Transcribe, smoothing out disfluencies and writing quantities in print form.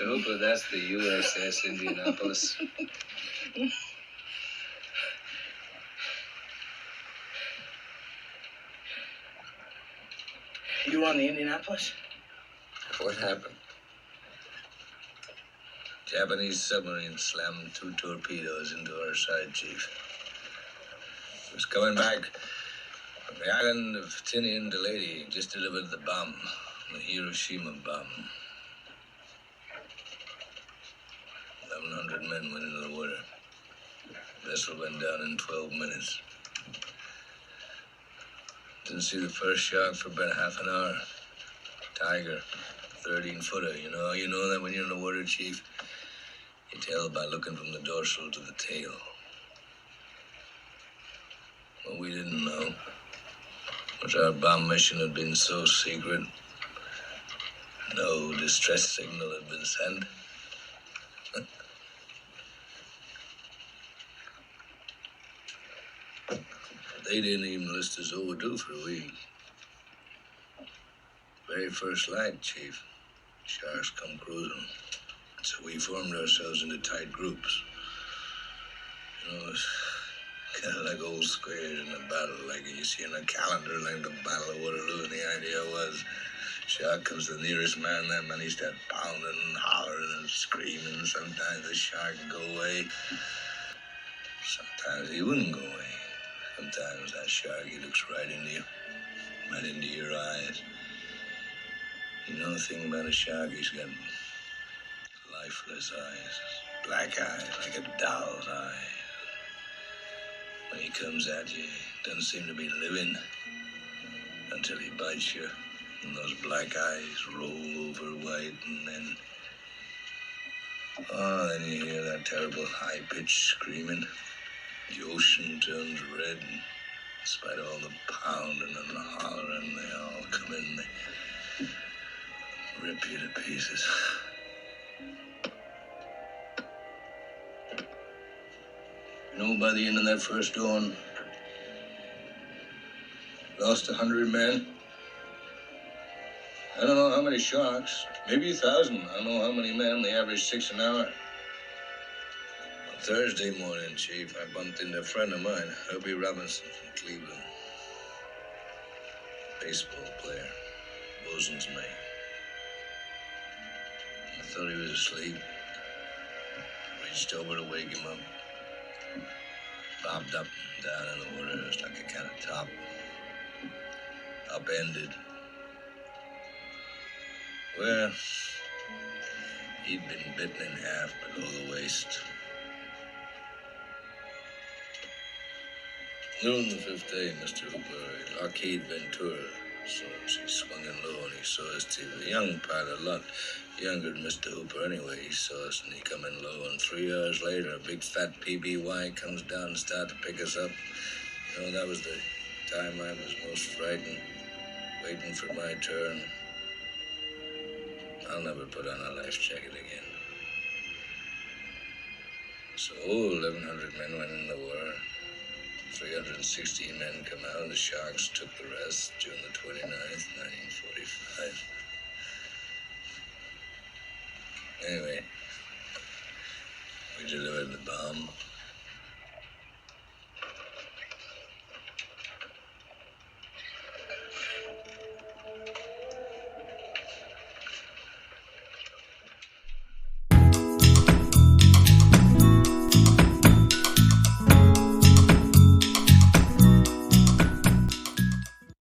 Mr. Hooper, that's the USS Indianapolis. You were on the Indianapolis? What happened? Japanese submarine slammed 2 torpedoes into our side, Chief. It was coming back from the island of Tinian to Lady, just delivered the bomb, the Hiroshima bomb. 1,100 men went into the water. The vessel went down in 12 minutes. Didn't see the first shark for about half an hour. Tiger, 13-footer. You know that when you're in the water, Chief? You tell by looking from the dorsal to the tail. What we didn't know was our bomb mission had been so secret. No distress signal had been sent. They didn't even list us overdue for a week. Very first light, Chief. Sharks come cruising. So we formed ourselves into tight groups. It's kind of like old squares in a battle, like you see in a calendar, like the Battle of Waterloo. And the idea was, shark comes to the nearest man, that man he starts pounding and hollering and screaming. Sometimes the shark would go away. Sometimes he wouldn't go away. Sometimes that shark, he looks right into you, right into your eyes. You know the thing about a shark, he's got lifeless eyes, black eyes, like a doll's eye. When he comes at you, he doesn't seem to be living until he bites you, and those black eyes roll over white, and then you hear that terrible high-pitched screaming. The ocean turns red, and in spite of all the pounding and the hollering, they all come in, they rip you to pieces. By the end of that first dawn, lost 100 men. I don't know how many sharks, maybe 1,000. I don't know how many men. They average 6 an hour. On Thursday morning, Chief, I bumped into a friend of mine, Herbie Robinson from Cleveland. Baseball player, bosun's mate. I thought he was asleep. Reached over to wake him up. Bobbed up and down in the water. It was like a kind of top. Upended. Well, he'd been bitten in half below the waist. Noon the 5th day, Mr. Hooper, Lockheed Ventura saw us. He swung in low and he saw us too. A young pilot, a lot younger than Mr. Hooper anyway. He saw us and he come in low, and 3 hours later, a big fat PBY comes down and started to pick us up. That was the time I was most frightened, waiting for my turn. I'll never put on a life jacket again. So 1,100 men went in the war. 316 men come out, and the Sharks took the rest June the 29th, 1945. Anyway, we delivered the bomb.